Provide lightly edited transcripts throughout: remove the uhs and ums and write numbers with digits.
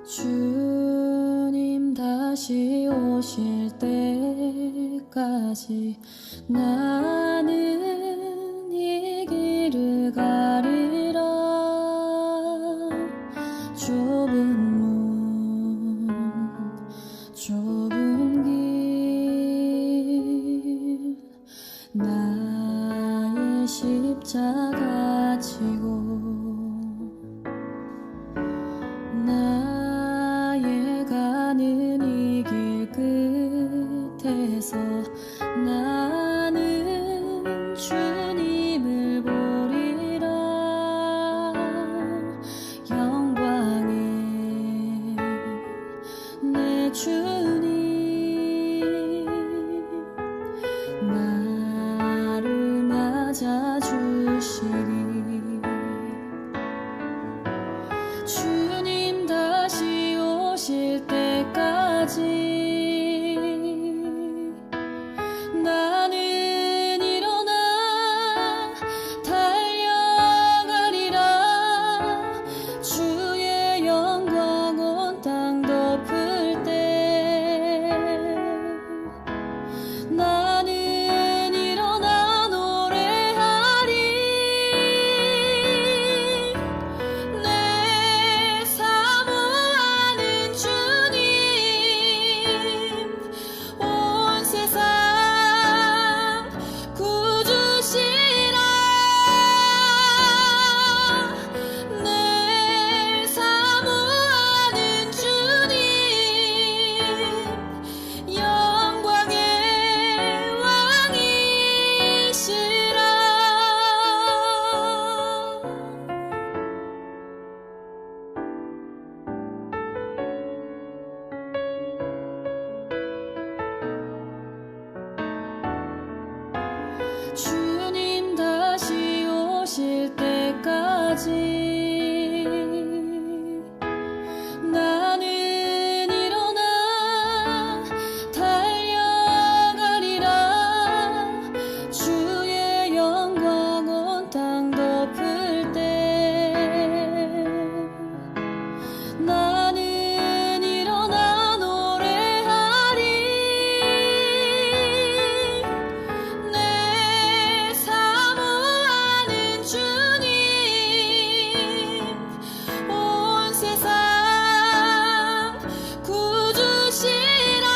주님 다시 오실 때까지 나는 이 길을 가리라. 좁은 문 좁은 길 나의 십자가 지고 나의 가는 이 길 끝에서 나는 주님을 보리라. 영광의 내 주님 나를 맞아주시리. 주님 다시 오실 때까지 나는 일어나 달려가리라. 주의 영광 온 땅 덮을 때 나는 일어나 노래하리. 내 사모하는 주님 온 세상 구주시라. 내 사모하는 주님 영광의 왕이시라. 주님 다시 오실 때까지 나는 일어나 달려가리라. 주의 영광 온 땅 덮을 때 나는 일어나 노래하리. 내 사모하는 주님 온 세상 구주시라.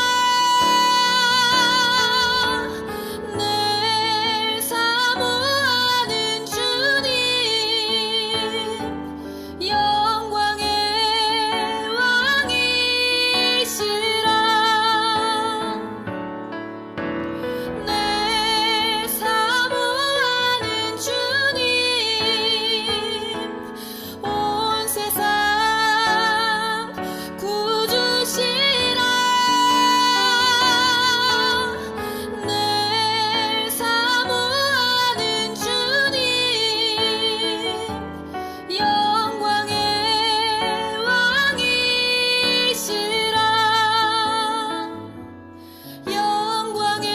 내 사모하는 주님 영광의 왕이시라. 내 사모하는 주님 온 세상 구주시라. 내 사모하는 주님 영광의 왕이시라. 영광의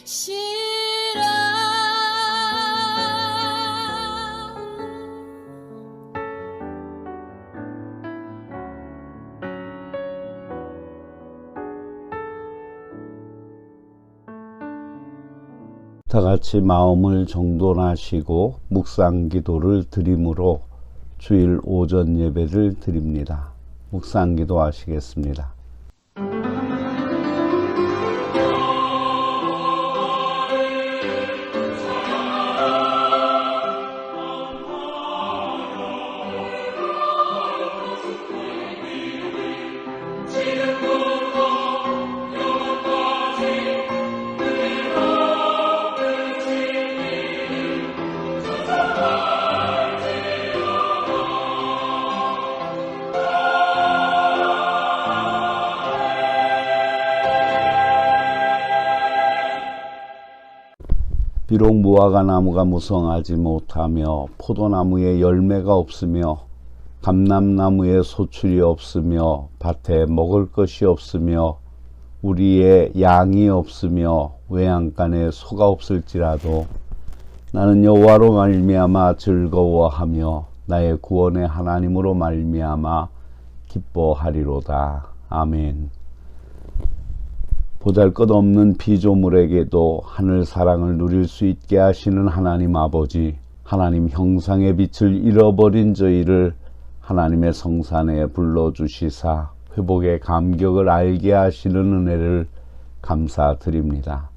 왕이시라. 다 같이 마음을 정돈하시고 묵상 기도를 드림으로 주일 오전 예배를 드립니다. 묵상 기도 하시겠습니다. 비록 무화과 나무가 무성하지 못하며 포도나무에 열매가 없으며 감람나무에 소출이 없으며 밭에 먹을 것이 없으며 우리의 양이 없으며 외양간에 소가 없을지라도 나는 여호와로 말미암아 즐거워하며 나의 구원의 하나님으로 말미암아 기뻐하리로다. 아멘. 보잘것없는 피조물에게도 하늘 사랑을 누릴 수 있게 하시는 하나님 아버지, 하나님 형상의 빛을 잃어버린 저희를 하나님의 성산에 불러주시사 회복의 감격을 알게 하시는 은혜를 감사드립니다.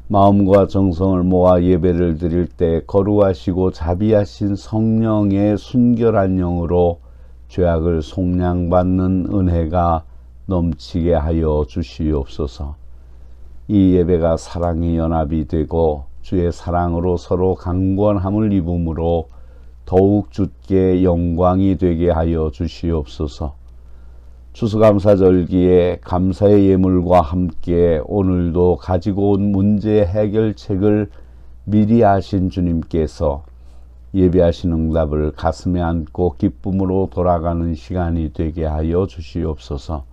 마음과 정성을 모아 예배를 드릴 때 거룩하시고 자비하신 성령의 순결한 영으로 죄악을 속량받는 은혜가 넘치게 하여 주시옵소서. 이 예배가 사랑의 연합이 되고 주의 사랑으로 서로 강권함을 입음으로 더욱 주께 영광이 되게 하여 주시옵소서. 추수감사절기에 감사의 예물과 함께 오늘도 가지고 온 문제 해결책을 미리 아신 주님께서 예배하신 응답을 가슴에 안고 기쁨으로 돌아가는 시간이 되게 하여 주시옵소서.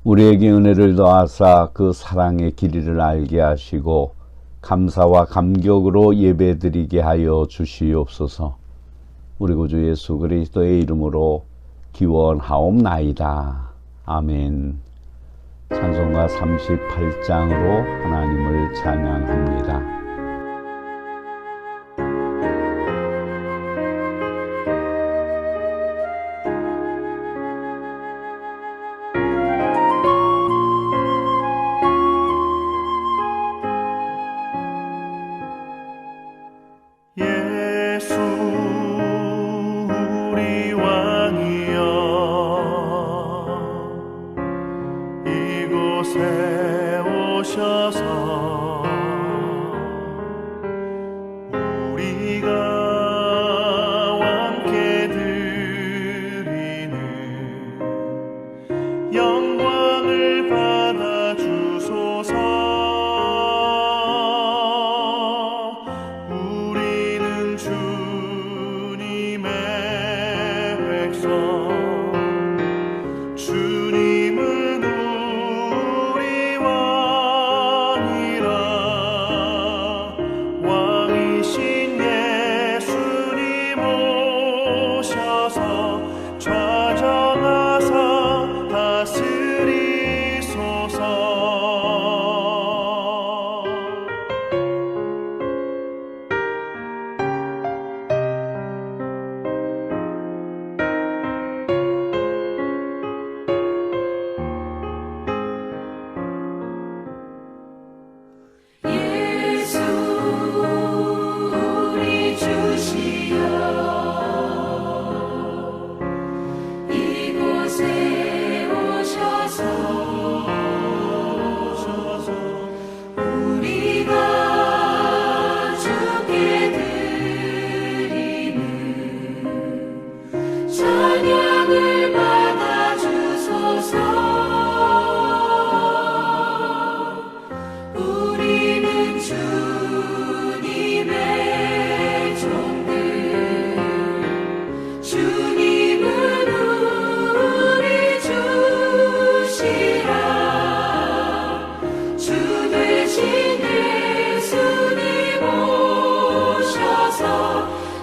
우리에게 은혜를 더하사 그 사랑의 길이를 알게 하시고 감사와 감격으로 예배드리게 하여 주시옵소서. 우리 구주 예수 그리스도의 이름으로 기원하옵나이다. 아멘. 찬송가 38장으로 하나님을 찬양합니다. 예수 우리 왕이여 이곳에 오셔서 우리가 함께 드리는 영광을 받아 주소서. 우리는 주님의 백성, 주님은 우리 왕이라. 왕이신 예수님 오셔서 좌정하사 다스리소서. 예수 우리 주시여 이곳에 오셔서 우리가 주께 드리는 찬양을 받아 주소서. 우리는 주님의 종들, 주님은 우리 주시라. 주 되신 예수님 오셔서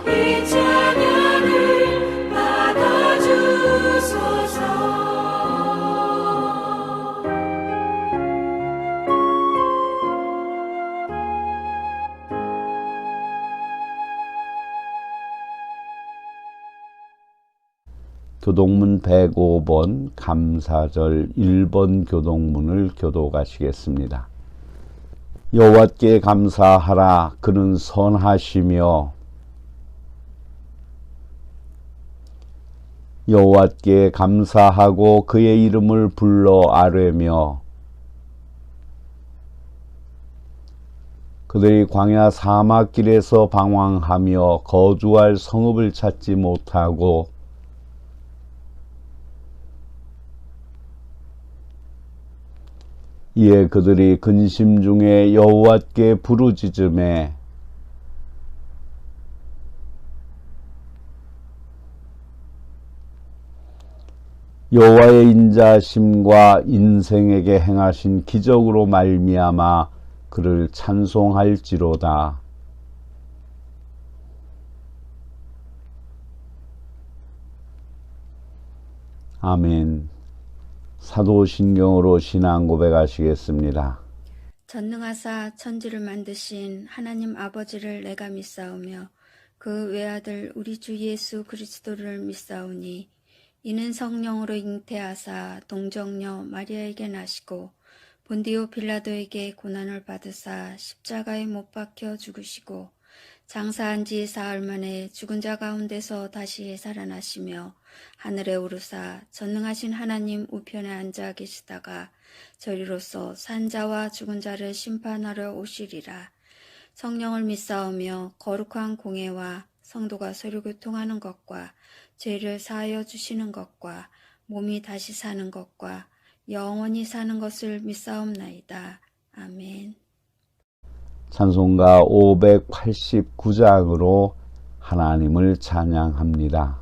이 찬양을 받아 주소서. 교동문 105번 감사절 1번 교동문을 교독하시겠습니다. 여호와께 감사하라. 그는 선하시며 여호와께 감사하고 그의 이름을 불러 아뢰며 그들이 광야 사막길에서 방황하며 거주할 성읍을 찾지 못하고 이에 그들이 근심 중에 여호와께 부르짖음에 여호와의 인자심과 인생에게 행하신 기적으로 말미암아 그를 찬송할지로다. 아멘. 사도신경으로 신앙 고백하시겠습니다. 전능하사 천지를 만드신 하나님 아버지를 내가 믿사오며 그 외아들 우리 주 예수 그리스도를 믿사오니 이는 성령으로 잉태하사 동정녀 마리아에게 나시고 본디오 빌라도에게 고난을 받으사 십자가에 못 박혀 죽으시고 장사한 지 사흘 만에 죽은 자 가운데서 다시 살아나시며 하늘에 오르사 전능하신 하나님 우편에 앉아 계시다가 저리로서 산 자와 죽은 자를 심판하러 오시리라. 성령을 믿사오며 거룩한 공회와 성도가 서로 교통하는 것과 죄를 사하여 주시는 것과 몸이 다시 사는 것과 영원히 사는 것을 믿사옵나이다. 아멘. 찬송가 589장으로 하나님을 찬양합니다.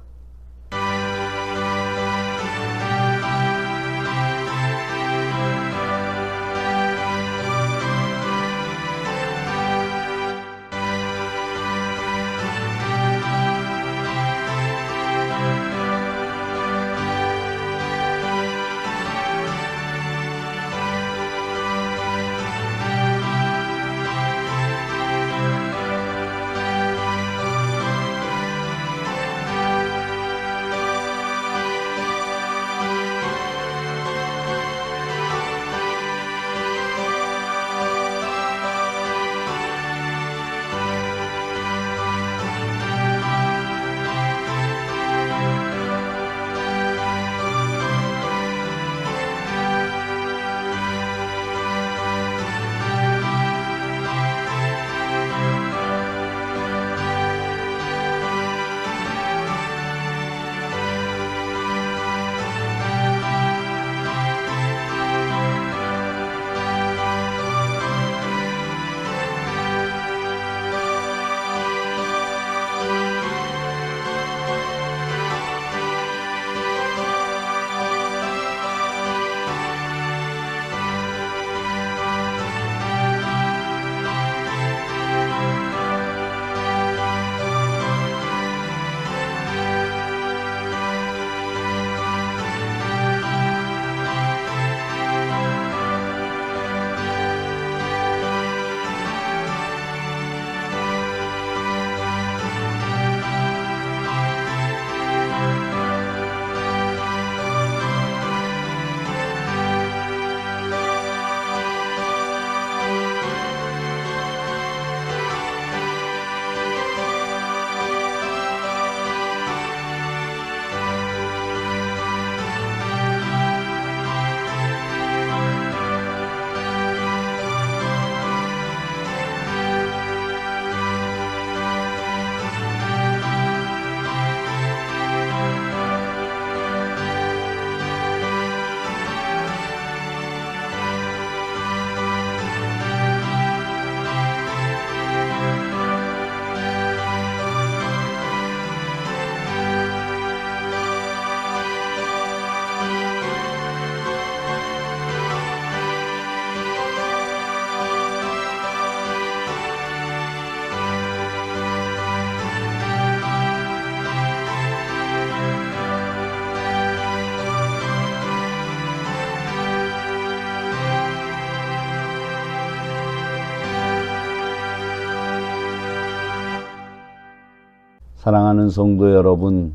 사랑하는 성도 여러분,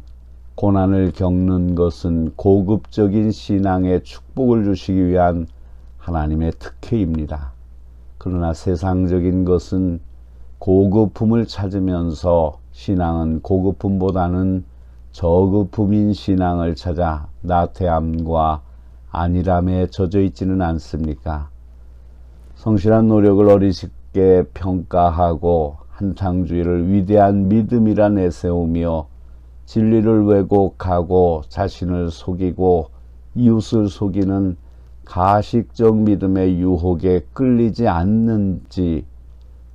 고난을 겪는 것은 고급적인 신앙의 축복을 주시기 위한 하나님의 특혜입니다. 그러나 세상적인 것은 고급품을 찾으면서 신앙은 고급품보다는 저급품인 신앙을 찾아 나태함과 안일함에 젖어 있지는 않습니까? 성실한 노력을 어리석게 평가하고 한탕주의를 위대한 믿음이라 내세우며 진리를 왜곡하고 자신을 속이고 이웃을 속이는 가식적 믿음의 유혹에 끌리지 않는지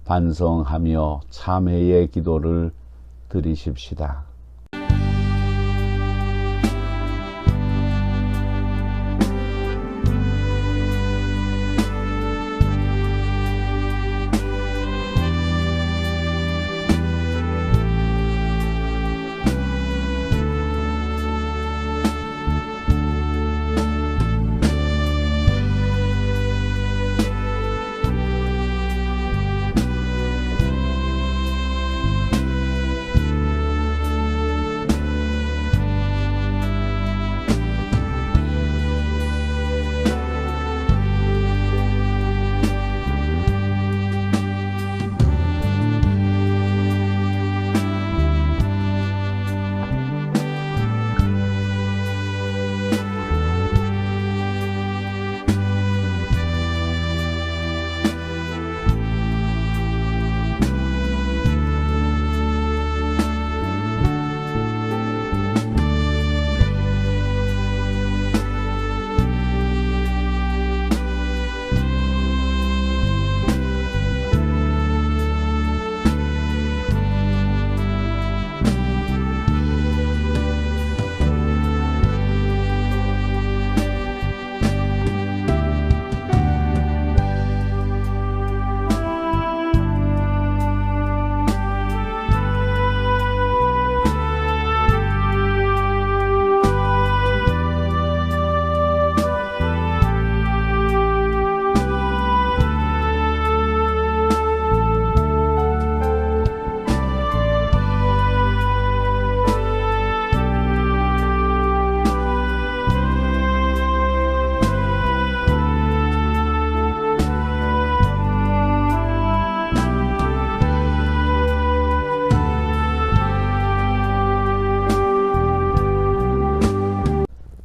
반성하며 참회의 기도를 드리십시다.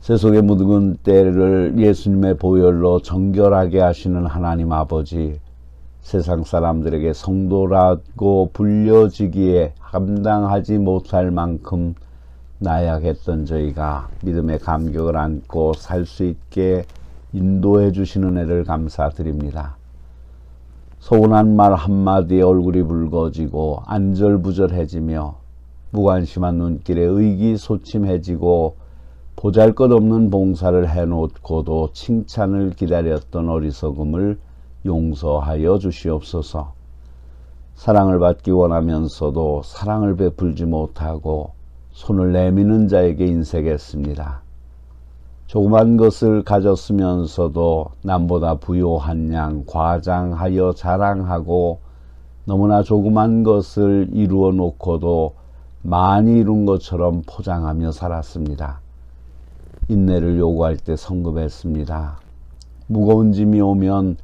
세속의 묻은 때를 예수님의 보혈로 정결하게 하시는 하나님 아버지, 세상 사람들에게 성도라고 불려지기에 감당하지 못할 만큼 나약했던 저희가 믿음의 감격을 안고 살 수 있게 인도해 주시는 은혜를 감사드립니다. 서운한 말 한마디에 얼굴이 붉어지고 안절부절해지며 무관심한 눈길에 의기소침해지고 보잘것없는 봉사를 해놓고도 칭찬을 기다렸던 어리석음을 용서하여 주시옵소서. 사랑을 받기 원하면서도 사랑을 베풀지 못하고 손을 내미는 자에게 인색했습니다. 조그만 것을 가졌으면서도 남보다 부요한 양 과장하여 자랑하고 너무나 조그만 것을 이루어 놓고도 많이 이룬 것처럼 포장하며 살았습니다. 인내를 요구할 때 성급했습니다. 무거운 짐이 오면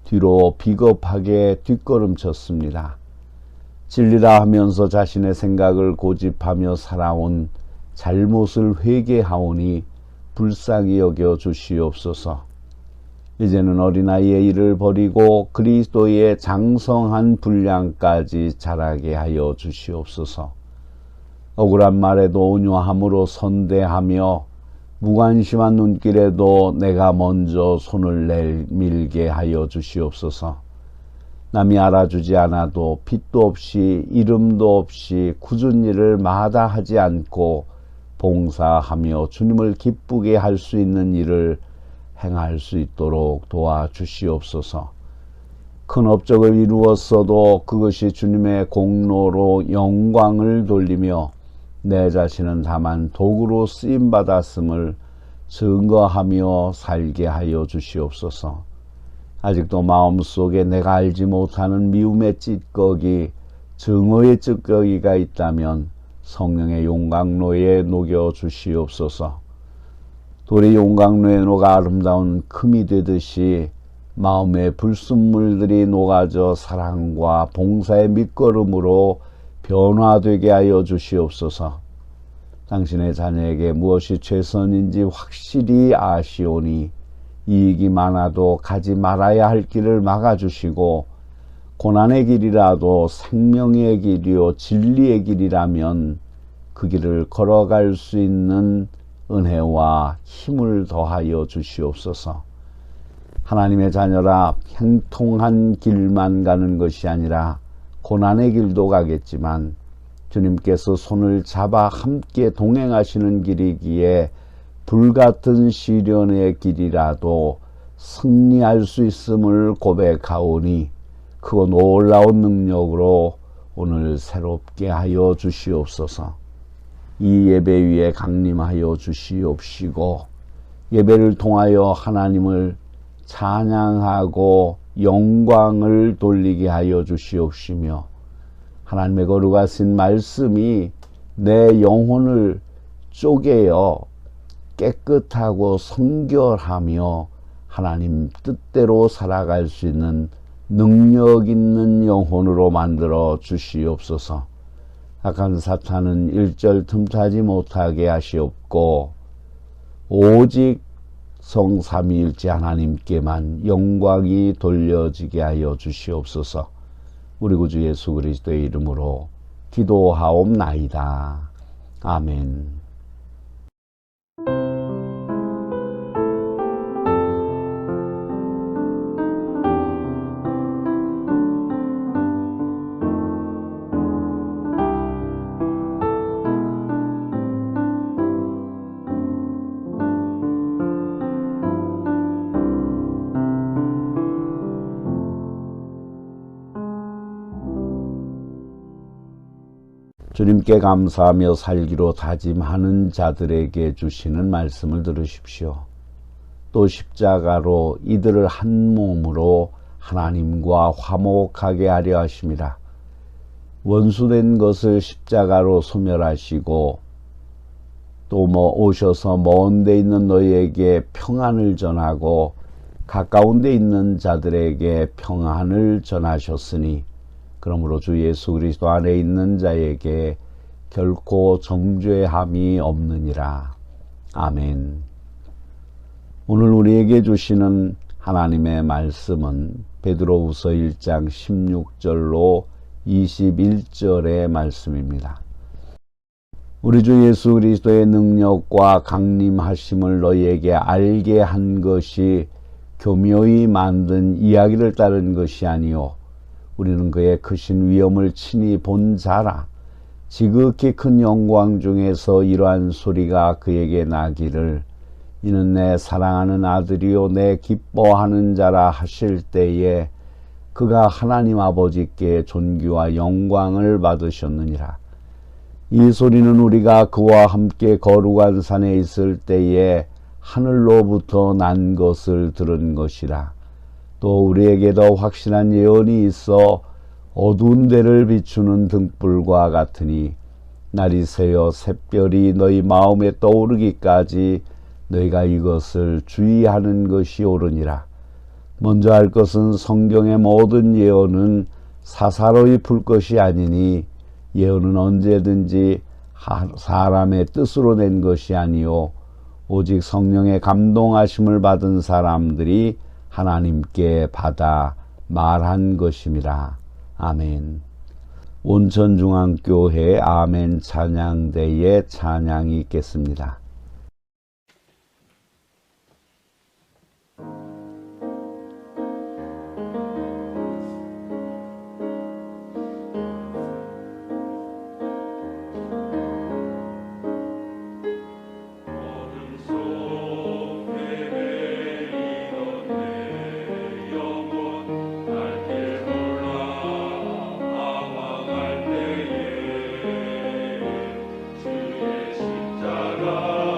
뒤로 비겁하게 뒷걸음쳤습니다. 진리라 하면서 자신의 생각을 고집하며 살아온 잘못을 회개하오니 불쌍히 여겨 주시옵소서. 이제는 어린아이의 일을 버리고 그리스도의 장성한 분량까지 자라게 하여 주시옵소서. 억울한 말에도 온유함으로 선대하며 무관심한 눈길에도 내가 먼저 손을 내밀게 하여 주시옵소서. 남이 알아주지 않아도 빚도 없이 이름도 없이 굳은 일을 마다하지 않고 봉사하며 주님을 기쁘게 할 수 있는 일을 행할 수 있도록 도와주시옵소서. 큰 업적을 이루었어도 그것이 주님의 공로로 영광을 돌리며 내 자신은 다만 도구로 쓰임받았음을 증거하며 살게 하여 주시옵소서. 아직도 마음속에 내가 알지 못하는 미움의 찌꺼기, 증오의 찌꺼기가 있다면 성령의 용광로에 녹여 주시옵소서. 돌이 용광로에 녹아 아름다운 금이 되듯이 마음의 불순물들이 녹아져 사랑과 봉사의 밑거름으로 변화되게 하여 주시옵소서. 당신의 자녀에게 무엇이 최선인지 확실히 아시오니 이익이 많아도 가지 말아야 할 길을 막아주시고 고난의 길이라도 생명의 길이요 진리의 길이라면 그 길을 걸어갈 수 있는 은혜와 힘을 더하여 주시옵소서. 하나님의 자녀라 행통한 길만 가는 것이 아니라 고난의 길도 가겠지만 주님께서 손을 잡아 함께 동행하시는 길이기에 불같은 시련의 길이라도 승리할 수 있음을 고백하오니 그 놀라운 능력으로 오늘 새롭게 하여 주시옵소서. 이 예배 위에 강림하여 주시옵시고 예배를 통하여 하나님을 찬양하고 영광을 돌리게 하여 주시옵시며 하나님의 거룩하신 말씀이 내 영혼을 쪼개어 깨끗하고 성결하며 하나님 뜻대로 살아갈 수 있는 능력 있는 영혼으로 만들어 주시옵소서. 악한 사탄은 일절 틈타지 못하게 하시옵고 오직 성삼위일체 하나님께만 영광이 돌려지게 하여 주시옵소서. 우리 구주 예수 그리스도의 이름으로 기도하옵나이다. 아멘. 주님께 감사하며 살기로 다짐하는 자들에게 주시는 말씀을 들으십시오. 또 십자가로 이들을 한 몸으로 하나님과 화목하게 하려 하심이라. 원수된 것을 십자가로 소멸하시고 또 오셔서 먼 데 있는 너희에게 평안을 전하고 가까운 데 있는 자들에게 평안을 전하셨으니 그러므로 주 예수 그리스도 안에 있는 자에게 결코 정죄함이 없느니라. 아멘. 오늘 우리에게 주시는 하나님의 말씀은 베드로후서 1장 16절로 21절의 말씀입니다. 우리 주 예수 그리스도의 능력과 강림하심을 너희에게 알게 한 것이 교묘히 만든 이야기를 따른 것이 아니요 우리는 그의 크신 위엄을 친히 본 자라. 지극히 큰 영광 중에서 이러한 소리가 그에게 나기를 이는 내 사랑하는 아들이요 내 기뻐하는 자라 하실 때에 그가 하나님 아버지께 존귀와 영광을 받으셨느니라. 이 소리는 우리가 그와 함께 거룩한 산에 있을 때에 하늘로부터 난 것을 들은 것이라. 또 우리에게도 확실한 예언이 있어 어두운 데를 비추는 등불과 같으니 날이 새어 샛별이 너희 마음에 떠오르기까지 너희가 이것을 주의하는 것이 옳으니라. 먼저 할 것은 성경의 모든 예언은 사사로이 풀 것이 아니니 예언은 언제든지 사람의 뜻으로 낸 것이 아니요 오직 성령의 감동하심을 받은 사람들이 하나님께 받아 말한 것임이라. 아멘. 온천중앙교회 아멘 찬양대에 찬양이 있겠습니다. 십자가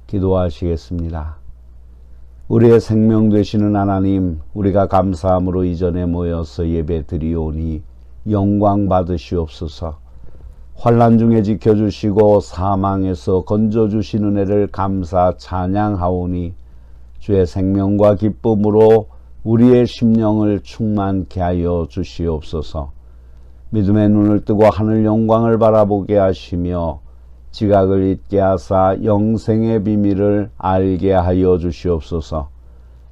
기도하시겠습니다. 우리의 생명 되시는 하나님, 우리가 감사함으로 이 전에 모여서 예배 드리오니 영광 받으시옵소서. 환난 중에 지켜주시고 사망에서 건져주신 은혜를 감사 찬양하오니 주의 생명과 기쁨으로 우리의 심령을 충만케 하여 주시옵소서. 믿음의 눈을 뜨고 하늘 영광을 바라보게 하시며 지각을 잊게 하사 영생의 비밀을 알게 하여 주시옵소서.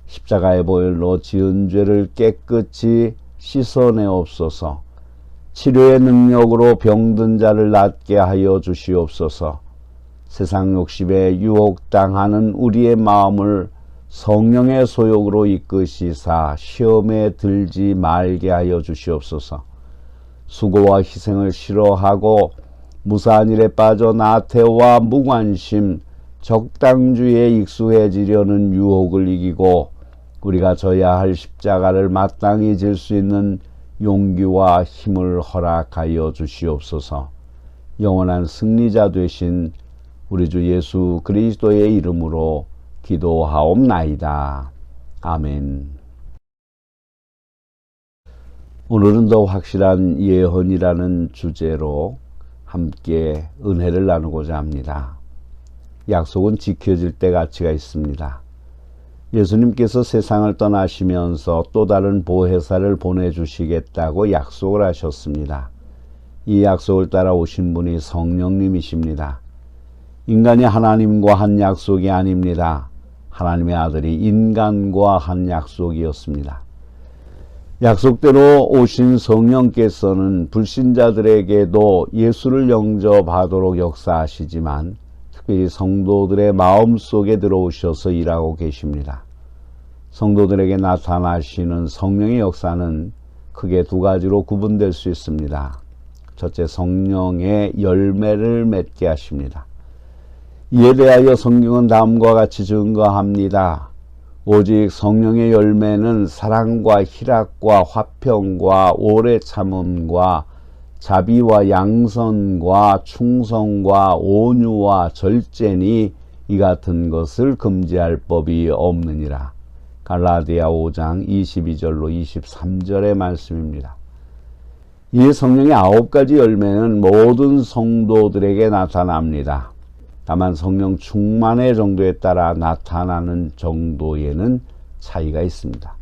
십자가의 보혈로 지은 죄를 깨끗이 씻어내옵소서. 치료의 능력으로 병든 자를 낫게 하여 주시옵소서. 세상 욕심에 유혹당하는 우리의 마음을 성령의 소욕으로 이끄시사 시험에 들지 말게 하여 주시옵소서. 수고와 희생을 싫어하고 무사한 일에 빠져 나태와 무관심, 적당주의에 익숙해지려는 유혹을 이기고 우리가 져야 할 십자가를 마땅히 질 수 있는 용기와 힘을 허락하여 주시옵소서. 영원한 승리자 되신 우리 주 예수 그리스도의 이름으로 기도하옵나이다. 아멘. 오늘은 더 확실한 예언이라는 주제로 함께 은혜를 나누고자 합니다. 약속은 지켜질 때 가치가 있습니다. 예수님께서 세상을 떠나시면서 또 다른 보혜사를 보내주시겠다고 약속을 하셨습니다. 이 약속을 따라 오신 분이 성령님이십니다. 인간이 하나님과 한 약속이 아닙니다. 하나님의 아들이 인간과 한 약속이었습니다. 약속대로 오신 성령께서는 불신자들에게도 예수를 영접하도록 역사하시지만 특별히 성도들의 마음속에 들어오셔서 일하고 계십니다. 성도들에게 나타나시는 성령의 역사는 크게 두 가지로 구분될 수 있습니다. 첫째, 성령의 열매를 맺게 하십니다. 이에 대하여 성경은 다음과 같이 증거합니다. 오직 성령의 열매는 사랑과 희락과 화평과 오래 참음과 자비와 양선과 충성과 온유와 절제니 이 같은 것을 금지할 법이 없느니라. 갈라디아 5장 22절로 23절의 말씀입니다. 이 성령의 9가지 열매는 모든 성도들에게 나타납니다. 다만 성령 충만의 정도에 따라 나타나는 정도에는 차이가 있습니다.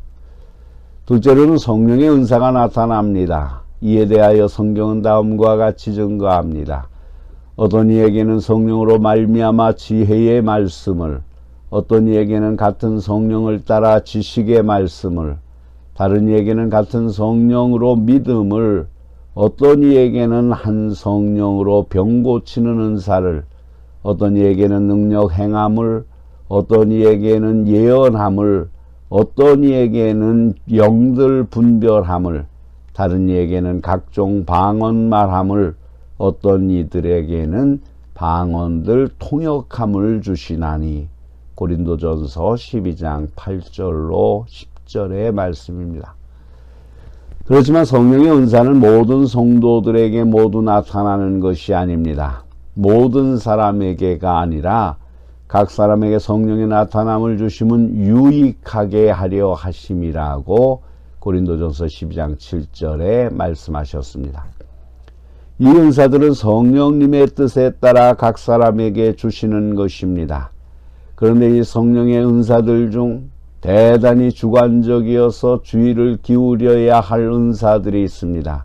둘째로는 성령의 은사가 나타납니다. 이에 대하여 성경은 다음과 같이 증거합니다. 어떤 이에게는 성령으로 말미암아 지혜의 말씀을, 어떤 이에게는 같은 성령을 따라 지식의 말씀을, 다른 이에게는 같은 성령으로 믿음을, 어떤 이에게는 한 성령으로 병 고치는 은사를, 어떤 이에게는 능력 행함을, 어떤 이에게는 예언함을, 어떤 이에게는 영들 분별함을, 다른 이에게는 각종 방언 말함을, 어떤 이들에게는 방언들 통역함을 주시나니. 고린도전서 12장 8절로 10절의 말씀입니다. 그렇지만 성령의 은사는 모든 성도들에게 모두 나타나는 것이 아닙니다. 모든 사람에게가 아니라 각 사람에게 성령의 나타남을 주심은 유익하게 하려 하심이라고 고린도전서 12장 7절에 말씀하셨습니다. 이 은사들은 성령님의 뜻에 따라 각 사람에게 주시는 것입니다. 그런데 이 성령의 은사들 중 대단히 주관적이어서 주의를 기울여야 할 은사들이 있습니다.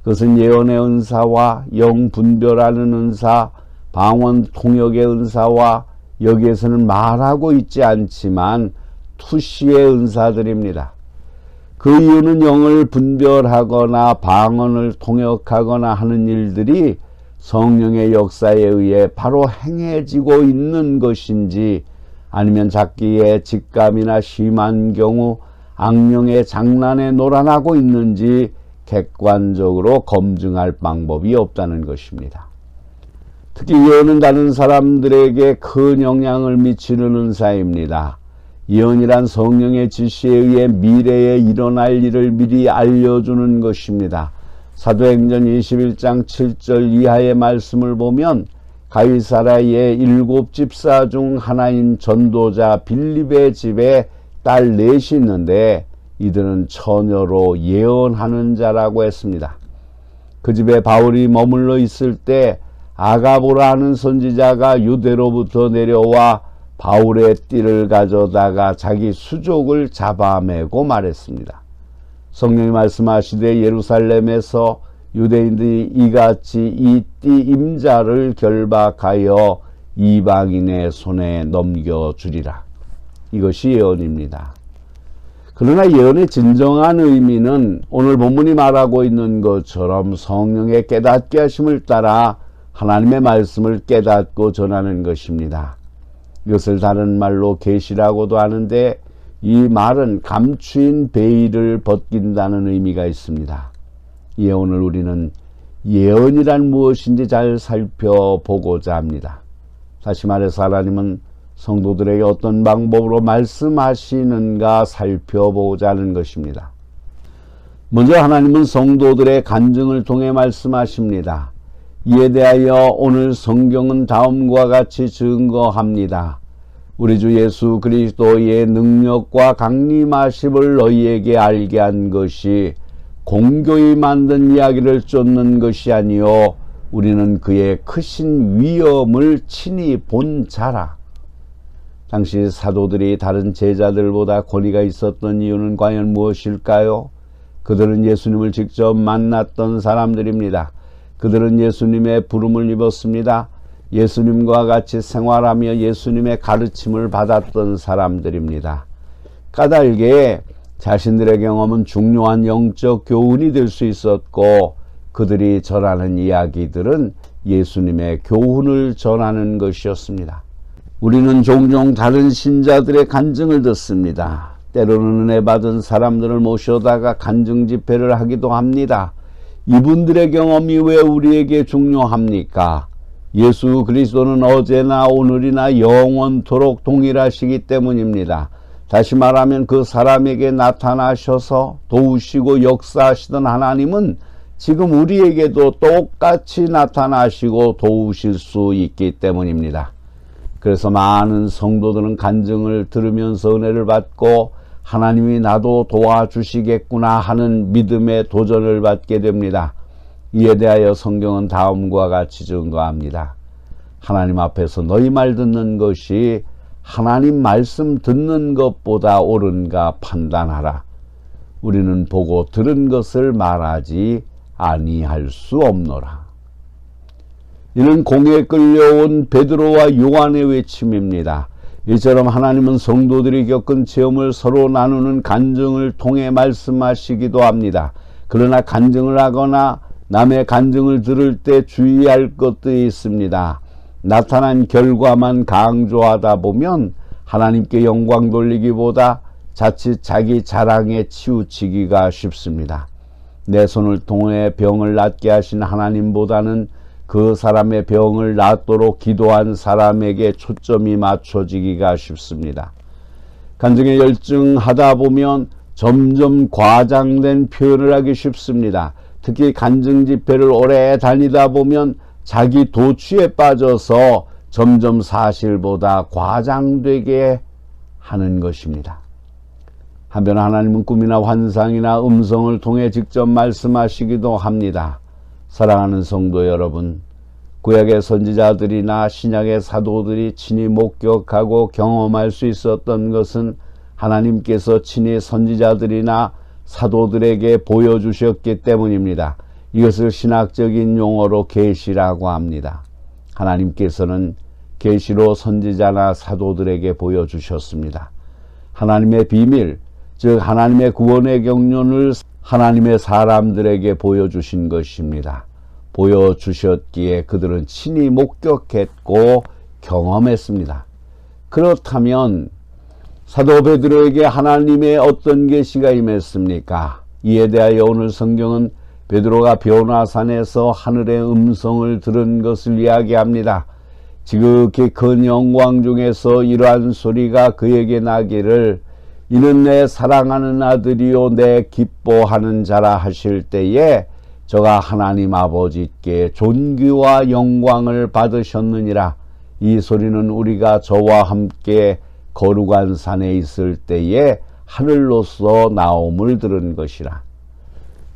그것은 예언의 은사와 영 분별하는 은사, 방언 통역의 은사와 여기에서는 말하고 있지 않지만 투시의 은사들입니다. 그 이유는 영을 분별하거나 방언을 통역하거나 하는 일들이 성령의 역사에 의해 바로 행해지고 있는 것인지 아니면 자기의 직감이나 심한 경우 악령의 장난에 놀아나고 있는지 객관적으로 검증할 방법이 없다는 것입니다. 특히 예언은 다른 사람들에게 큰 영향을 미치는 은사입니다. 예언이란 성령의 지시에 의해 미래에 일어날 일을 미리 알려주는 것입니다. 사도행전 21장 7절 이하의 말씀을 보면 가이사라의 7 집사 중 하나인 전도자 빌립의 집에 딸 넷이 있는데 이들은 처녀로 예언하는 자라고 했습니다. 그 집에 바울이 머물러 있을 때 아가보라 하는 선지자가 유대로부터 내려와 바울의 띠를 가져다가 자기 수족을 잡아매고 말했습니다. 성령이 말씀하시되 예루살렘에서 유대인들이 이같이 이 띠 임자를 결박하여 이방인의 손에 넘겨주리라. 이것이 예언입니다. 그러나 예언의 진정한 의미는 오늘 본문이 말하고 있는 것처럼 성령의 깨닫게 하심을 따라 하나님의 말씀을 깨닫고 전하는 것입니다. 이것을 다른 말로 계시라고도 하는데 이 말은 감추인 베일을 벗긴다는 의미가 있습니다. 이에 오늘 우리는 예언이란 무엇인지 잘 살펴보고자 합니다. 다시 말해서 하나님은 성도들에게 어떤 방법으로 말씀하시는가 살펴보고자 하는 것입니다. 먼저 하나님은 성도들의 간증을 통해 말씀하십니다. 이에 대하여 오늘 성경은 다음과 같이 증거합니다. 우리 주 예수 그리스도의 능력과 강림하심을 너희에게 알게 한 것이 공교히 만든 이야기를 쫓는 것이 아니요 우리는 그의 크신 위엄을 친히 본 자라. 당시 사도들이 다른 제자들보다 권위가 있었던 이유는 과연 무엇일까요? 그들은 예수님을 직접 만났던 사람들입니다. 그들은 예수님의 부름을 입었습니다. 예수님과 같이 생활하며 예수님의 가르침을 받았던 사람들입니다. 까닭에 자신들의 경험은 중요한 영적 교훈이 될 수 있었고 그들이 전하는 이야기들은 예수님의 교훈을 전하는 것이었습니다. 우리는 종종 다른 신자들의 간증을 듣습니다. 때로는 은혜 받은 사람들을 모셔다가 간증 집회를 하기도 합니다. 이분들의 경험이 왜 우리에게 중요합니까? 예수 그리스도는 어제나 오늘이나 영원토록 동일하시기 때문입니다. 다시 말하면 그 사람에게 나타나셔서 도우시고 역사하시던 하나님은 지금 우리에게도 똑같이 나타나시고 도우실 수 있기 때문입니다. 그래서 많은 성도들은 간증을 들으면서 은혜를 받고 하나님이 나도 도와주시겠구나 하는 믿음의 도전을 받게 됩니다. 이에 대하여 성경은 다음과 같이 증거합니다. 하나님 앞에서 너희 말 듣는 것이 하나님 말씀 듣는 것보다 옳은가 판단하라. 우리는 보고 들은 것을 말하지 아니할 수 없노라. 이는 공에 끌려온 베드로와 요한의 외침입니다. 이처럼 하나님은 성도들이 겪은 체험을 서로 나누는 간증을 통해 말씀하시기도 합니다. 그러나 간증을 하거나 남의 간증을 들을 때 주의할 것들이 있습니다. 나타난 결과만 강조하다 보면 하나님께 영광 돌리기보다 자칫 자기 자랑에 치우치기가 쉽습니다. 내 손을 통해 병을 낫게 하신 하나님보다는 그 사람의 병을 낫도록 기도한 사람에게 초점이 맞춰지기가 쉽습니다. 간증에 열중하다 보면 점점 과장된 표현을 하기 쉽습니다. 특히 간증 집회를 오래 다니다 보면 자기 도취에 빠져서 점점 사실보다 과장되게 하는 것입니다. 한편 하나님은 꿈이나 환상이나 음성을 통해 직접 말씀하시기도 합니다. 사랑하는 성도 여러분, 구약의 선지자들이나 신약의 사도들이 친히 목격하고 경험할 수 있었던 것은 하나님께서 친히 선지자들이나 사도들에게 보여주셨기 때문입니다. 이것을 신학적인 용어로 계시라고 합니다. 하나님께서는 계시로 선지자나 사도들에게 보여주셨습니다. 하나님의 비밀, 즉 하나님의 구원의 경륜을 하나님의 사람들에게 보여주신 것입니다. 보여주셨기에 그들은 친히 목격했고 경험했습니다. 그렇다면 사도 베드로에게 하나님의 어떤 계시가 임했습니까? 이에 대하여 오늘 성경은 베드로가 변화산에서 하늘의 음성을 들은 것을 이야기합니다. 지극히 큰 영광 중에서 이러한 소리가 그에게 나기를 이는 내 사랑하는 아들이요 내 기뻐하는 자라 하실 때에 저가 하나님 아버지께 존귀와 영광을 받으셨느니라. 이 소리는 우리가 저와 함께 거룩한 산에 있을 때에 하늘로서 나옴을 들은 것이라.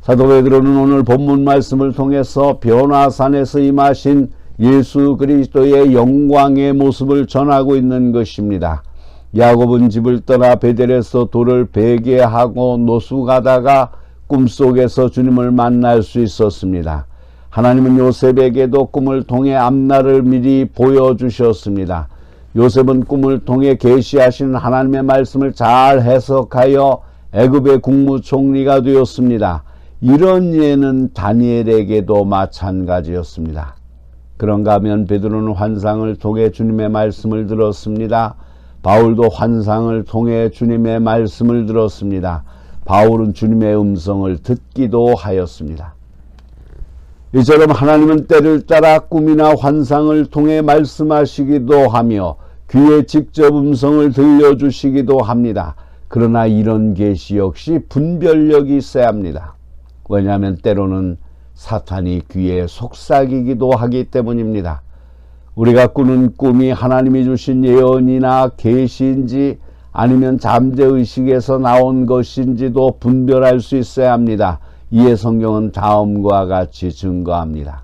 사도 베드로는 오늘 본문 말씀을 통해서 변화산에서 임하신 예수 그리스도의 영광의 모습을 전하고 있는 것입니다. 야곱은 집을 떠나 베델에서 돌을 베게 하고 노숙하다가 꿈속에서 주님을 만날 수 있었습니다. 하나님은 요셉에게도 꿈을 통해 앞날을 미리 보여주셨습니다. 요셉은 꿈을 통해 계시하신 하나님의 말씀을 잘 해석하여 애굽의 국무총리가 되었습니다. 이런 예는 다니엘에게도 마찬가지였습니다. 그런가 하면 베드로는 환상을 통해 주님의 말씀을 들었습니다. 바울도 환상을 통해 주님의 말씀을 들었습니다. 바울은 주님의 음성을 듣기도 하였습니다. 이처럼 하나님은 때를 따라 꿈이나 환상을 통해 말씀하시기도 하며 귀에 직접 음성을 들려주시기도 합니다. 그러나 이런 계시 역시 분별력이 있어야 합니다. 왜냐하면 때로는 사탄이 귀에 속삭이기도 하기 때문입니다. 우리가 꾸는 꿈이 하나님이 주신 예언이나 계시인지 아니면 잠재의식에서 나온 것인지도 분별할 수 있어야 합니다. 이에 성경은 다음과 같이 증거합니다.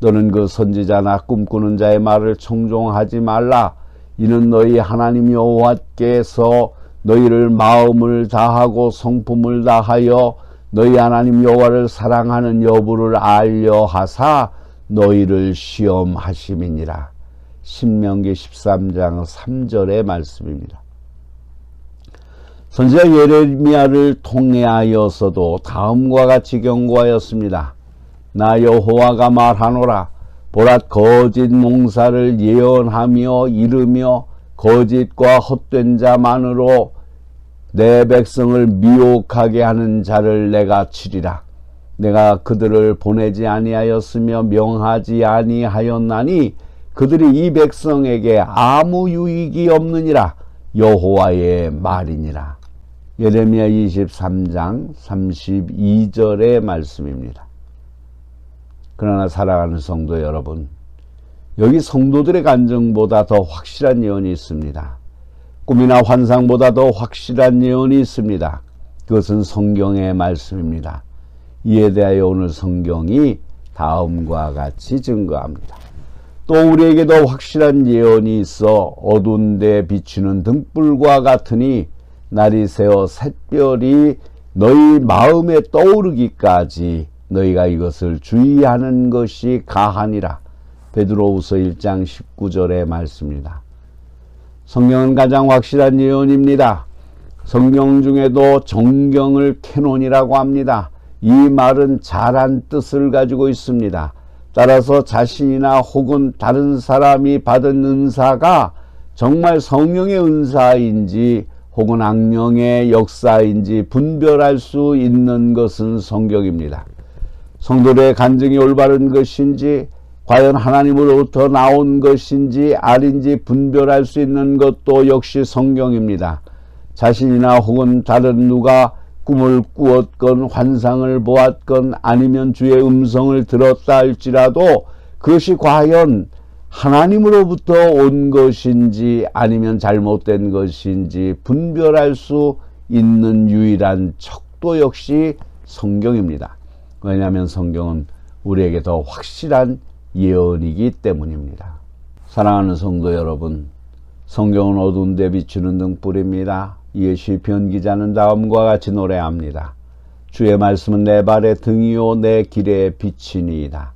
너는 그 선지자나 꿈꾸는 자의 말을 청종하지 말라. 이는 너희 하나님 여호와께서 너희를 마음을 다하고 성품을 다하여 너희 하나님 여호와를 사랑하는 여부를 알려 하사 너희를 시험하심이니라. 신명기 13장 3절의 말씀입니다. 선지자 예레미야를 통해하여서도 다음과 같이 경고하였습니다. 나 여호와가 말하노라. 보라, 거짓 몽사를 예언하며 이르며 거짓과 헛된 자만으로 내 백성을 미혹하게 하는 자를 내가 치리라. 내가 그들을 보내지 아니하였으며 명하지 아니하였나니 그들이 이 백성에게 아무 유익이 없느니라. 여호와의 말이니라. 예레미야 23장 32절의 말씀입니다. 그러나 사랑하는 성도 여러분, 여기 성도들의 간증보다 더 확실한 예언이 있습니다. 꿈이나 환상보다 더 확실한 예언이 있습니다. 그것은 성경의 말씀입니다. 이에 대하여 오늘 성경이 다음과 같이 증거합니다. 또 우리에게도 확실한 예언이 있어 어두운 데 비추는 등불과 같으니 날이 새어 샛별이 너희 마음에 떠오르기까지 너희가 이것을 주의하는 것이 가하니라. 베드로후서 1장 19절의 말씀입니다. 성경은 가장 확실한 예언입니다. 성경 중에도 정경을 캐논이라고 합니다. 이 말은 잘한 뜻을 가지고 있습니다. 따라서 자신이나 혹은 다른 사람이 받은 은사가 정말 성령의 은사인지 혹은 악령의 역사인지 분별할 수 있는 것은 성경입니다. 성도들의 간증이 올바른 것인지 과연 하나님으로부터 나온 것인지 아닌지 분별할 수 있는 것도 역시 성경입니다. 자신이나 혹은 다른 누가 꿈을 꾸었건 환상을 보았건 아니면 주의 음성을 들었다 할지라도 그것이 과연 하나님으로부터 온 것인지 아니면 잘못된 것인지 분별할 수 있는 유일한 척도 역시 성경입니다. 왜냐하면 성경은 우리에게 더 확실한 예언이기 때문입니다. 사랑하는 성도 여러분, 성경은 어두운 데 비추는 등불입니다. 이에 시편 기자는 다음과 같이 노래합니다. 주의 말씀은 내 발의 등이요 내 길의 빛이니이다.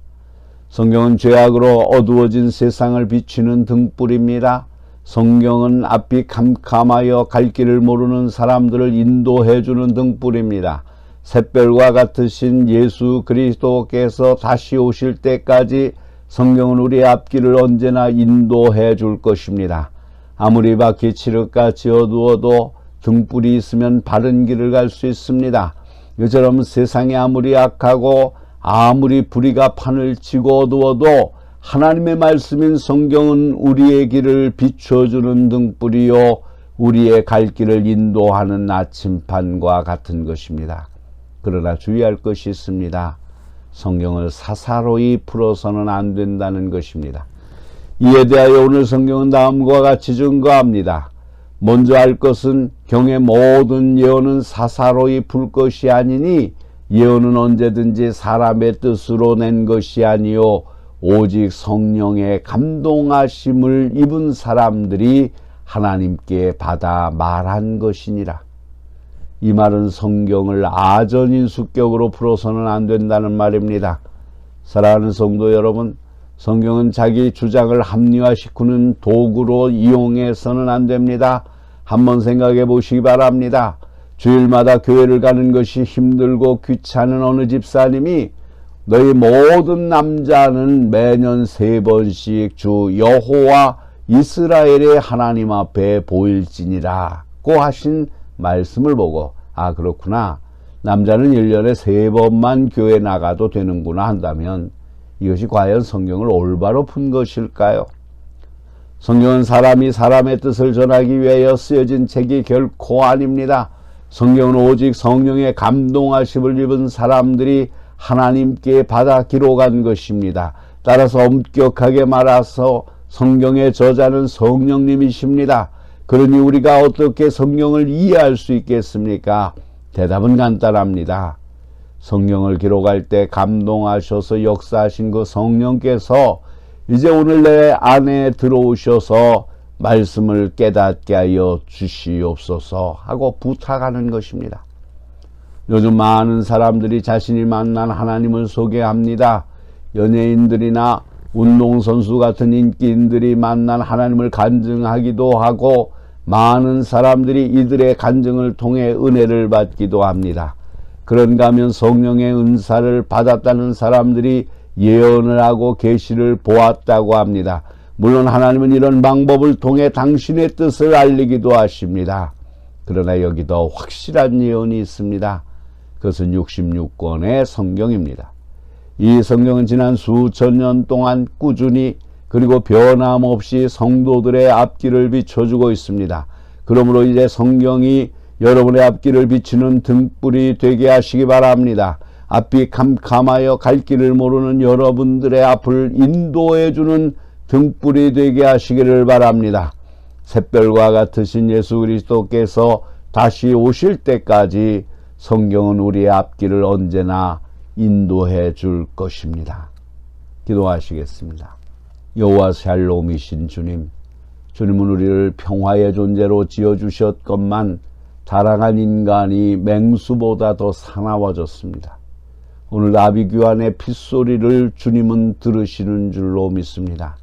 성경은 죄악으로 어두워진 세상을 비추는 등불입니다. 성경은 앞이 캄캄하여 갈 길을 모르는 사람들을 인도해 주는 등불입니다. 샛별과 같으신 예수 그리스도께서 다시 오실 때까지 성경은 우리의 앞길을 언제나 인도해 줄 것입니다. 아무리 밖이 칠흑같이 어두워도 등불이 있으면 바른 길을 갈 수 있습니다. 이처럼 세상이 아무리 악하고 아무리 불의가 판을 치고 어두워도 하나님의 말씀인 성경은 우리의 길을 비춰주는 등불이요 우리의 갈 길을 인도하는 나침판과 같은 것입니다. 그러나 주의할 것이 있습니다. 성경을 사사로이 풀어서는 안 된다는 것입니다. 이에 대하여 오늘 성경은 다음과 같이 증거합니다. 먼저 알 것은 경의 모든 예언은 사사로이 풀 것이 아니니 예언은 언제든지 사람의 뜻으로 낸 것이 아니요 오직 성령의 감동하심을 입은 사람들이 하나님께 받아 말한 것이니라. 이 말은 성경을 아전인수격으로 풀어서는 안 된다는 말입니다. 사랑하는 성도 여러분, 성경은 자기 주장을 합리화시키는 도구로 이용해서는 안 됩니다. 한번 생각해 보시기 바랍니다. 주일마다 교회를 가는 것이 힘들고 귀찮은 어느 집사님이 너희 모든 남자는 매년 3번씩 주 여호와 이스라엘의 하나님 앞에 보일지니라고 하신 말씀을 보고 아 그렇구나, 남자는 1년에 3번만 교회 나가도 되는구나 한다면 이것이 과연 성경을 올바로 푼 것일까요? 성경은 사람이 사람의 뜻을 전하기 위하여 쓰여진 책이 결코 아닙니다. 성경은 오직 성령의 감동하심을 입은 사람들이 하나님께 받아 기록한 것입니다. 따라서 엄격하게 말해서 성경의 저자는 성령님이십니다. 그러니 우리가 어떻게 성경을 이해할 수 있겠습니까? 대답은 간단합니다. 성경을 기록할 때 감동하셔서 역사하신 그 성령께서 이제 오늘 내 안에 들어오셔서 말씀을 깨닫게 하여 주시옵소서 하고 부탁하는 것입니다. 요즘 많은 사람들이 자신이 만난 하나님을 소개합니다. 연예인들이나 운동선수 같은 인기인들이 만난 하나님을 간증하기도 하고 많은 사람들이 이들의 간증을 통해 은혜를 받기도 합니다. 그런가 하면 성령의 은사를 받았다는 사람들이 예언을 하고 계시를 보았다고 합니다. 물론 하나님은 이런 방법을 통해 당신의 뜻을 알리기도 하십니다. 그러나 여기 더 확실한 예언이 있습니다. 그것은 66권의 성경입니다. 이 성경은 지난 수천 년 동안 꾸준히 그리고 변함없이 성도들의 앞길을 비춰주고 있습니다. 그러므로 이제 성경이 여러분의 앞길을 비추는 등불이 되게 하시기 바랍니다. 앞이 캄캄하여 갈 길을 모르는 여러분들의 앞을 인도해주는 등불이 되게 하시기를 바랍니다. 샛별과 같으신 예수 그리스도께서 다시 오실 때까지 성경은 우리의 앞길을 언제나 인도해 줄 것입니다. 기도하시겠습니다. 여호와 샬롬이신 주님, 주님은 우리를 평화의 존재로 지어주셨건만 타락한 인간이 맹수보다 더 사나워졌습니다. 오늘 나비귀환의 핏소리를 주님은 들으시는 줄로 믿습니다.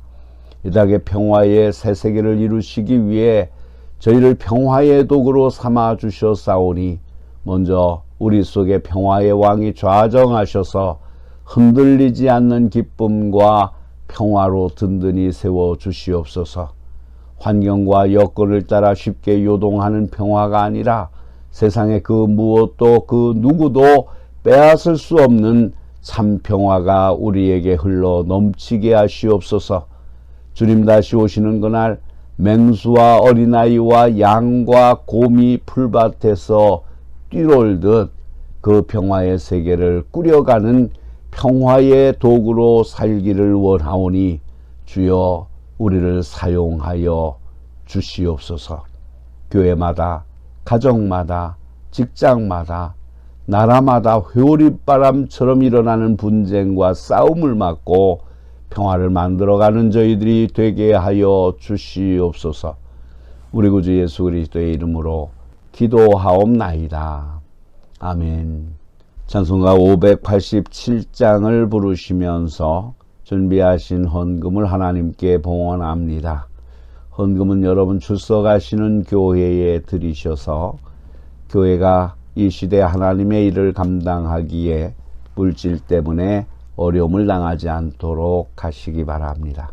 이 땅의 평화의 새 세계를 이루시기 위해 저희를 평화의 도구로 삼아 주셨사오니 먼저 우리 속에 평화의 왕이 좌정하셔서 흔들리지 않는 기쁨과 평화로 든든히 세워 주시옵소서. 환경과 여건을 따라 쉽게 요동하는 평화가 아니라 세상의 그 무엇도 그 누구도 빼앗을 수 없는 참 평화가 우리에게 흘러 넘치게 하시옵소서. 주님 다시 오시는 그날 맹수와 어린아이와 양과 곰이 풀밭에서 뛰놀듯 그 평화의 세계를 꾸려가는 평화의 도구로 살기를 원하오니 주여 우리를 사용하여 주시옵소서. 교회마다, 가정마다, 직장마다, 나라마다 회오리바람처럼 일어나는 분쟁과 싸움을 막고 평화를 만들어가는 저희들이 되게 하여 주시옵소서. 우리 구주 예수 그리스도의 이름으로 기도하옵나이다. 아멘. 찬송가 587장을 부르시면서 준비하신 헌금을 하나님께 봉헌합니다. 헌금은 여러분 출석하시는 교회에 드리셔서 교회가 이 시대 하나님의 일을 감당하기에 물질 때문에 어려움을 당하지 않도록 하시기 바랍니다.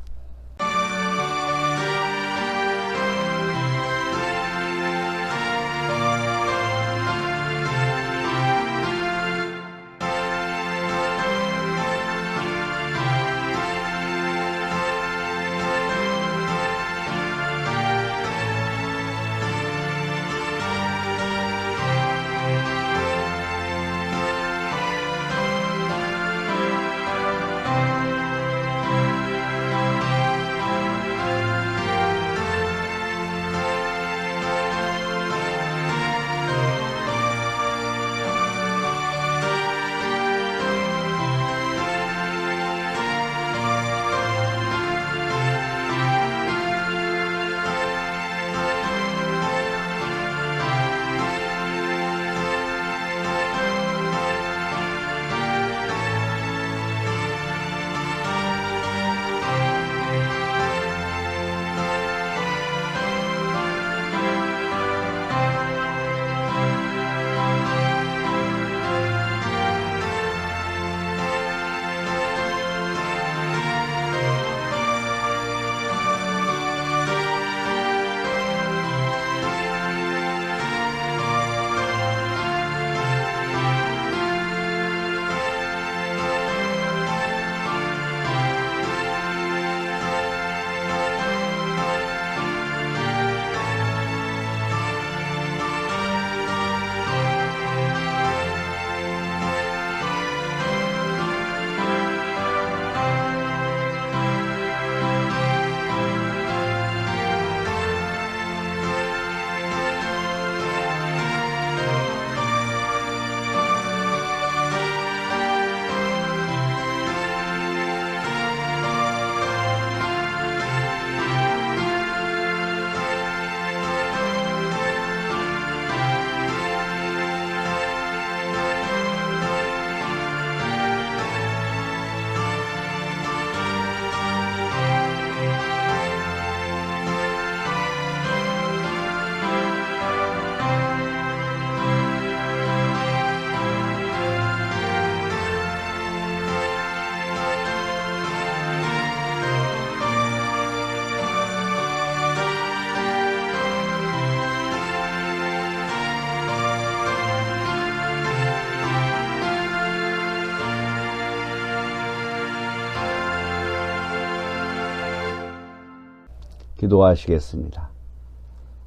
기도하시겠습니다.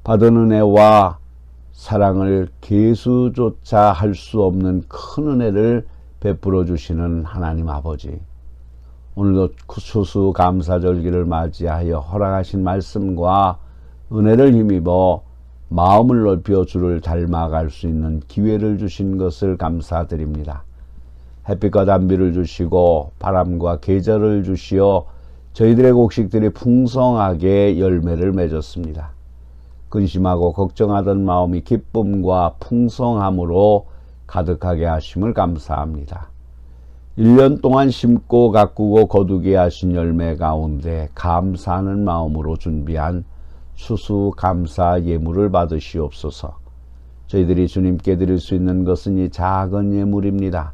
받은 은혜와 사랑을 계수조차 할 수 없는 큰 은혜를 베풀어 주시는 하나님 아버지, 오늘도 추수감사절기를 맞이하여 허락하신 말씀과 은혜를 힘입어 마음을 넓혀 주를 닮아갈 수 있는 기회를 주신 것을 감사드립니다. 햇빛과 단비를 주시고 바람과 계절을 주시어 저희들의 곡식들이 풍성하게 열매를 맺었습니다. 근심하고 걱정하던 마음이 기쁨과 풍성함으로 가득하게 하심을 감사합니다. 1년 동안 심고 가꾸고 거두게 하신 열매 가운데 감사하는 마음으로 준비한 추수감사 예물을 받으시옵소서. 저희들이 주님께 드릴 수 있는 것은 이 작은 예물입니다.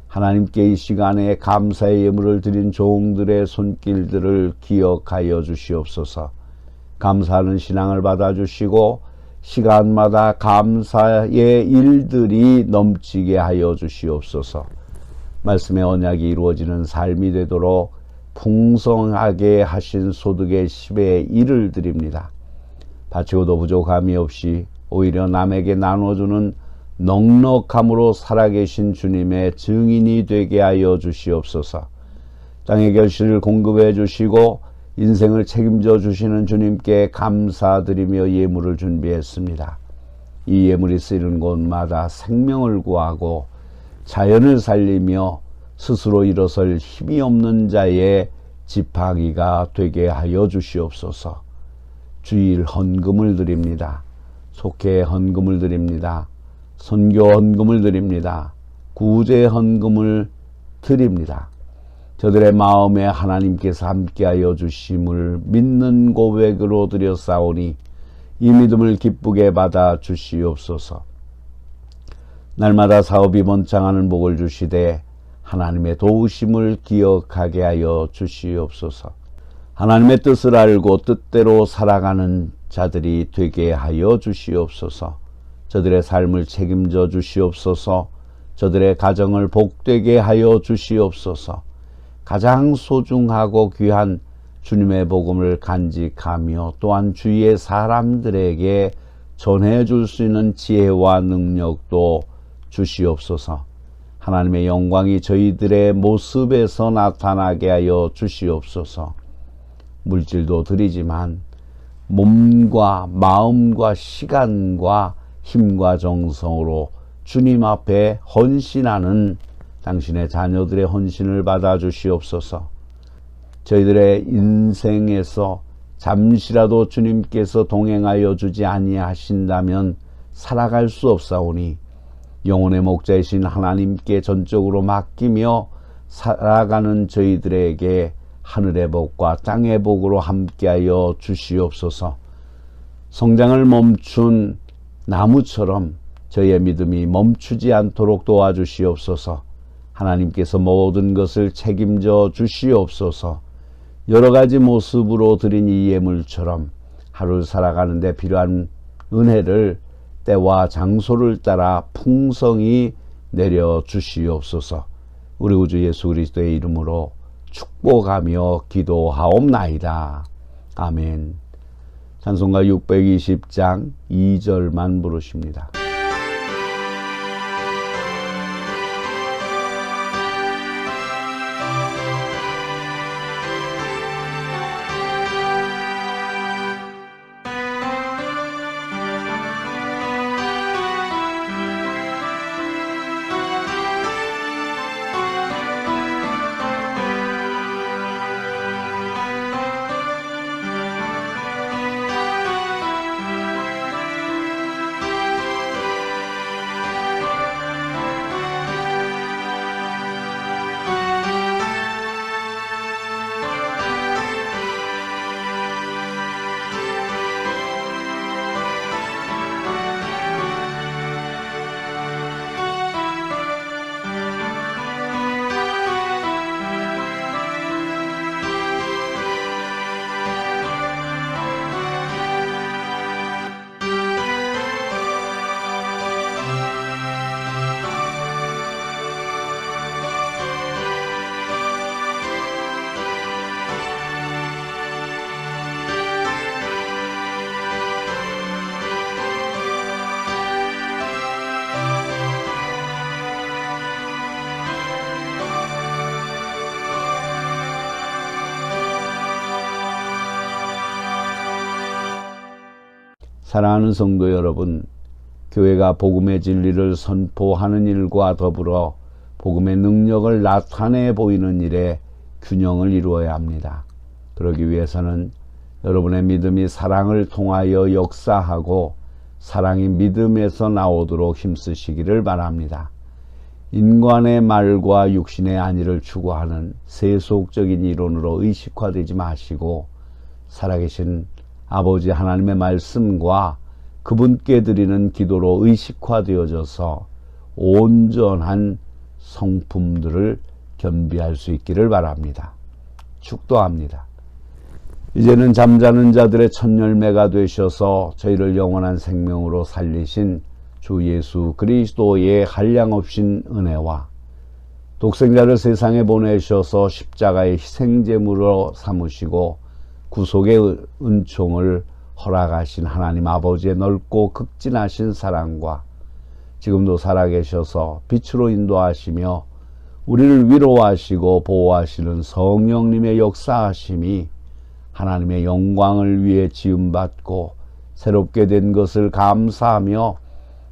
하나님께 이 시간에 감사의 예물을 드린 종들의 손길들을 기억하여 주시옵소서. 감사하는 신앙을 받아주시고 시간마다 감사의 일들이 넘치게 하여 주시옵소서. 말씀의 언약이 이루어지는 삶이 되도록 풍성하게 하신 소득의 10의 1을 드립니다. 바치고도 부족함이 없이 오히려 남에게 나눠주는 넉넉함으로 살아계신 주님의 증인이 되게 하여 주시옵소서. 땅의 결실을 공급해 주시고 인생을 책임져 주시는 주님께 감사드리며 예물을 준비했습니다. 이 예물이 쓰이는 곳마다 생명을 구하고 자연을 살리며 스스로 일어설 힘이 없는 자의 지팡이가 되게 하여 주시옵소서. 주일 헌금을 드립니다. 속회 헌금을 드립니다. 선교 헌금을 드립니다. 구제 헌금을 드립니다. 저들의 마음에 하나님께서 함께하여 주심을 믿는 고백으로 드렸사오니 이 믿음을 기쁘게 받아 주시옵소서. 날마다 사업이 번창하는 복을 주시되 하나님의 도우심을 기억하게 하여 주시옵소서. 하나님의 뜻을 알고 뜻대로 살아가는 자들이 되게 하여 주시옵소서. 저들의 삶을 책임져 주시옵소서. 저들의 가정을 복되게 하여 주시옵소서. 가장 소중하고 귀한 주님의 복음을 간직하며 또한 주위의 사람들에게 전해줄 수 있는 지혜와 능력도 주시옵소서. 하나님의 영광이 저희들의 모습에서 나타나게 하여 주시옵소서. 물질도 드리지만 몸과 마음과 시간과 힘과 정성으로 주님 앞에 헌신하는 당신의 자녀들의 헌신을 받아 주시옵소서. 저희들의 인생에서 잠시라도 주님께서 동행하여 주지 아니하신다면 살아갈 수 없사오니 영혼의 목자이신 하나님께 전적으로 맡기며 살아가는 저희들에게 하늘의 복과 땅의 복으로 함께하여 주시옵소서. 성장을 멈춘 나무처럼 저희의 믿음이 멈추지 않도록 도와주시옵소서. 하나님께서 모든 것을 책임져 주시옵소서. 여러 가지 모습으로 드린 이 예물처럼 하루를 살아가는 데 필요한 은혜를 때와 장소를 따라 풍성히 내려 주시옵소서. 우리 구주 예수 그리스도의 이름으로 축복하며 기도하옵나이다. 아멘. 찬송가 620장 2절만 부르십니다. 사랑하는 성도 여러분, 교회가 복음의 진리를 선포하는 일과 더불어 복음의 능력을 나타내 보이는 일에 균형을 이루어야 합니다. 그러기 위해서는 여러분의 믿음이 사랑을 통하여 역사하고 사랑이 믿음에서 나오도록 힘쓰시기를 바랍니다. 인간의 말과 육신의 안위를 추구하는 세속적인 이론으로 의식화되지 마시고 살아계신 아버지 하나님의 말씀과 그분께 드리는 기도로 의식화되어져서 온전한 성품들을 겸비할 수 있기를 바랍니다. 축도합니다. 이제는 잠자는 자들의 첫 열매가 되셔서 저희를 영원한 생명으로 살리신 주 예수 그리스도의 한량없인 은혜와 독생자를 세상에 보내셔서 십자가의 희생제물로 삼으시고 구속의 은총을 허락하신 하나님 아버지의 넓고 극진하신 사랑과 지금도 살아계셔서 빛으로 인도하시며 우리를 위로하시고 보호하시는 성령님의 역사하심이 하나님의 영광을 위해 지음받고 새롭게 된 것을 감사하며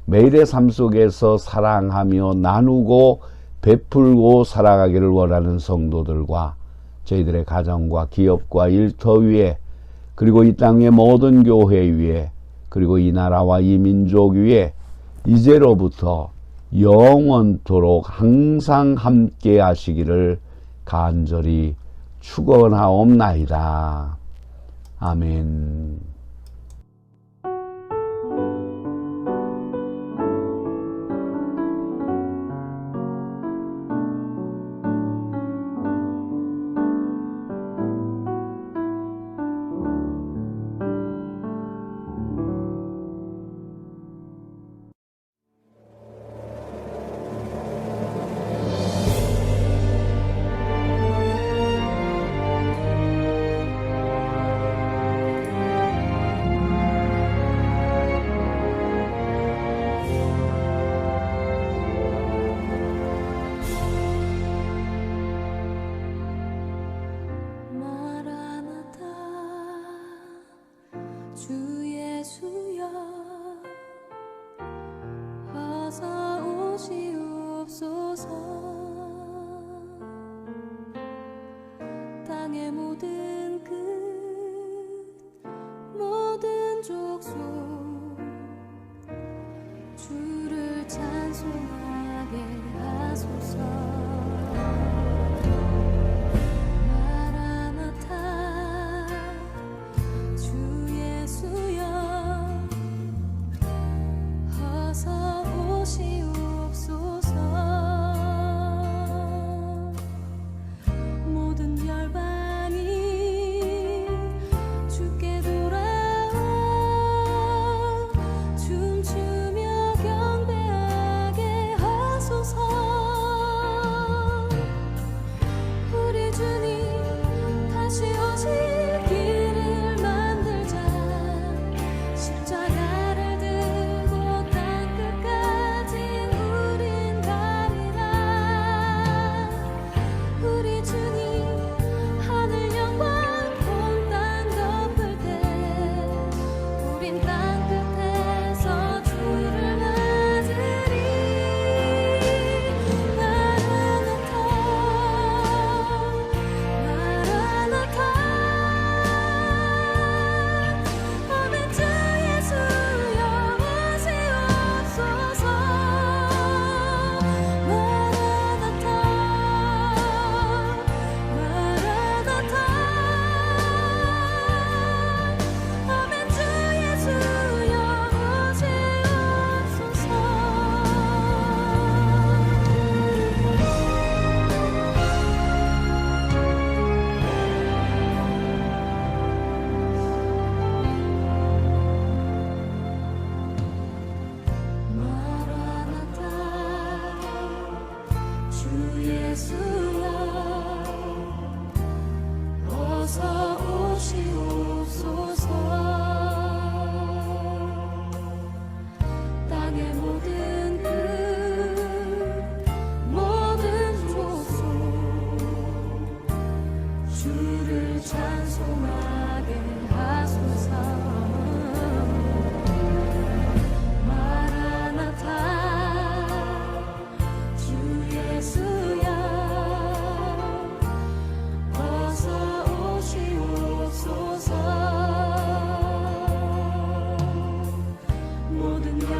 매일의 삶 속에서 사랑하며 나누고 베풀고 살아가기를 원하는 성도들과 저희들의 가정과 기업과 일터 위에 그리고 이 땅의 모든 교회 위에 그리고 이 나라와 이 민족 위에 이제로부터 영원토록 항상 함께 하시기를 간절히 축원하옵나이다. 아멘. 마라나타 주 예수여 어서 오시옵소서. 땅의 모든 끝 모든 족속 주를 찬송하게 하소서. 십자가를 들고 땅끝까지 모든